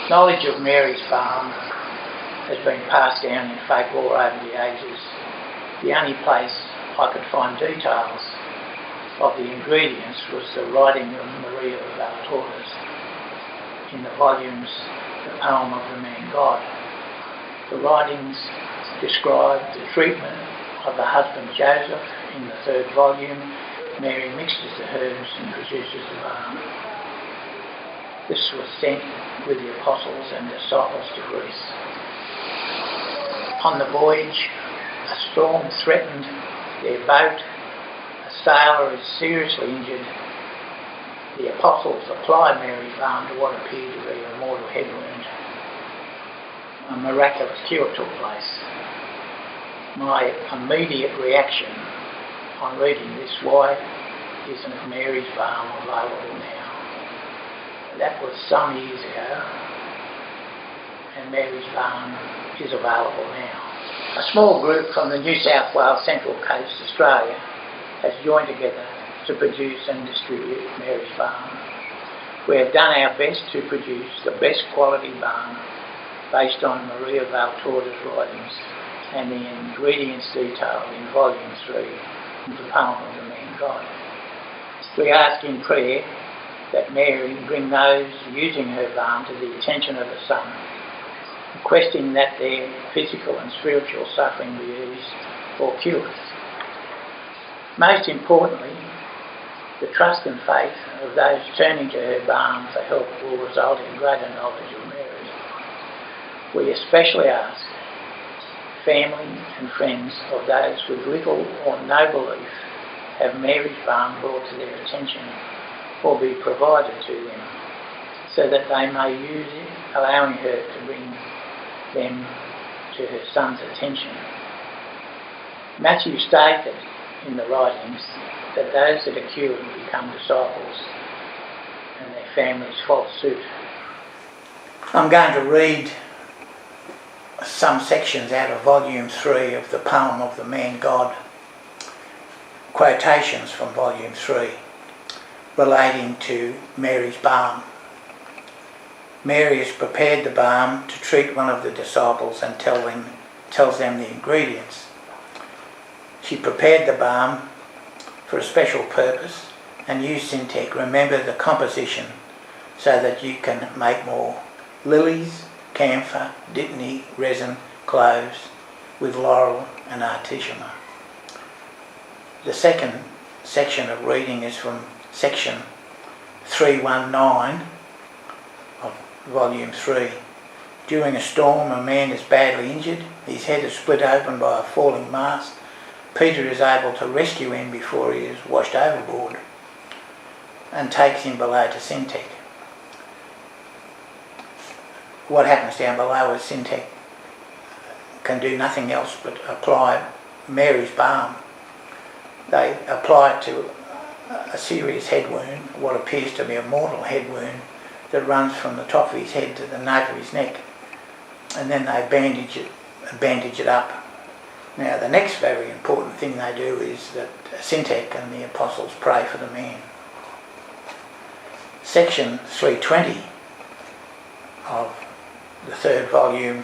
Knowledge of Mary's Balm has been passed down in folklore over the ages. The only place I could find details of the ingredients was the writing of Maria Valtorta in the volumes The Balm of the Man God. The writings describe the treatment of the husband Joseph. In the third volume, Mary mixes the herbs and produces the balm. This was sent with the apostles and disciples to Greece. On the voyage, a storm threatened their boat. A sailor is seriously injured. The apostles applied Mary's balm to what appeared to be a mortal head wound. A miraculous cure took place. My immediate reaction on reading this: why isn't Mary's balm available now? That was some years ago, and Mary's Balm is available now. A small group from the New South Wales Central Coast, Australia, has joined together to produce and distribute Mary's Balm. We have done our best to produce the best quality balm based on Maria Valtorta's writings and the ingredients detailed in Volume 3 of The Balm of the Man God. We ask in prayer that Mary bring those using her balm to the attention of the Son, requesting that their physical and spiritual suffering be eased or cured. Most importantly, the trust and faith of those turning to her balm for help will result in greater knowledge of Mary. We especially ask family and friends of those with little or no belief have Mary's balm brought to their attention or be provided to them, so that they may use it, allowing her to bring them to her Son's attention. Matthew stated in the writings that those that are cured become disciples and their families follow suit. I'm going to read some sections out of Volume 3 of The Balm of the Man God, quotations from Volume 3. Relating to Mary's balm. Mary has prepared the balm to treat one of the disciples and tells them the ingredients. She prepared the balm for a special purpose and used Syntec. Remember the composition so that you can make more: lilies, camphor, dittany, resin, cloves with laurel and artichoke. The second section of reading is from Section 319 of Volume 3. During a storm, a man is badly injured. His head is split open by a falling mast. Peter is able to rescue him before he is washed overboard and takes him below to Syntec. What happens down below is Syntec can do nothing else but apply Mary's balm. They apply it to a serious head wound, what appears to be a mortal head wound that runs from the top of his head to the nape of his neck, and then they bandage it up. Now the next very important thing they do is that Syntec and the apostles pray for the man. Section 320 of the third volume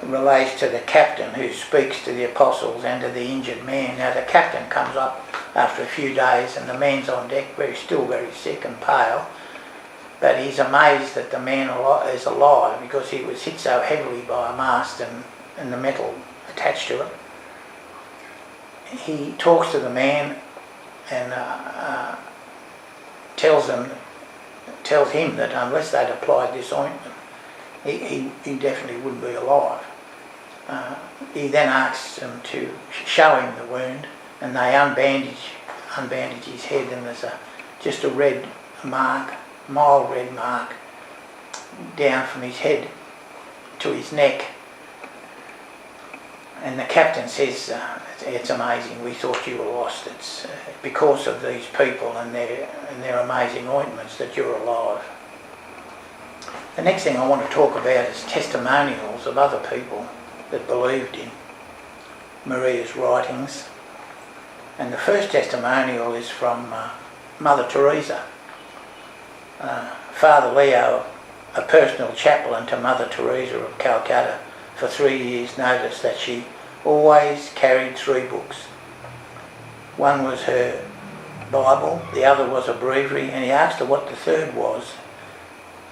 relates to the captain who speaks to the apostles and to the injured man. Now the captain comes up after a few days and the man's on deck, still very sick and pale, but he's amazed that the man is alive because he was hit so heavily by a mast and the metal attached to it. He talks to the man and tells him that unless they'd applied this ointment, he definitely wouldn't be alive. He then asks them to show him the wound, and they unbandage his head, and there's just a red mark, mild red mark, down from his head to his neck. And the captain says, it's amazing, we thought you were lost. It's because of these people and their amazing ointments that you're alive. The next thing I want to talk about is testimonials of other people that believed in Maria's writings. And the first testimonial is from Mother Teresa. Father Leo a personal chaplain to Mother Teresa of Calcutta for 3 years, noticed that she always carried 3 books. One was her Bible, the other was a breviary, and he asked her what the third was,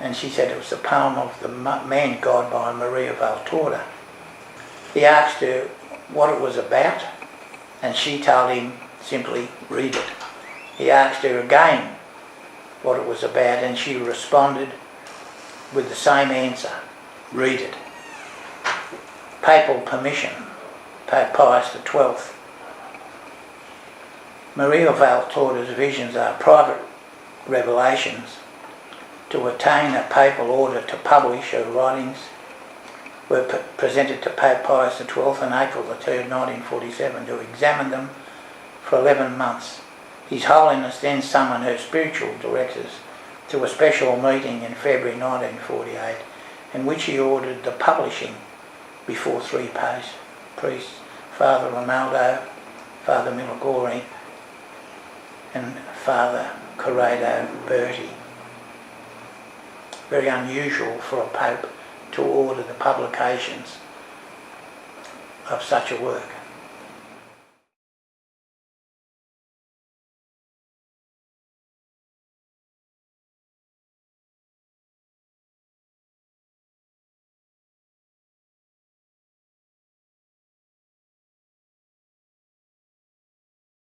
and she said it was the poem of the Man God by Maria Valtorta. He asked her what it was about, and she told him simply, read it. He asked her again what it was about, and she responded with the same answer, read it. Papal permission, Pope Pius XII. Maria Valtorta's visions are private revelations. To attain a papal order to publish her writings were presented to Pope Pius XII on April 3, 1947, who examined them for 11 months. His Holiness then summoned her spiritual directors to a special meeting in February 1948, in which he ordered the publishing before 3 priests, Father Romaldo, Father Milagori, and Father Corrado Berti. Very unusual for a pope to order the publications of such a work.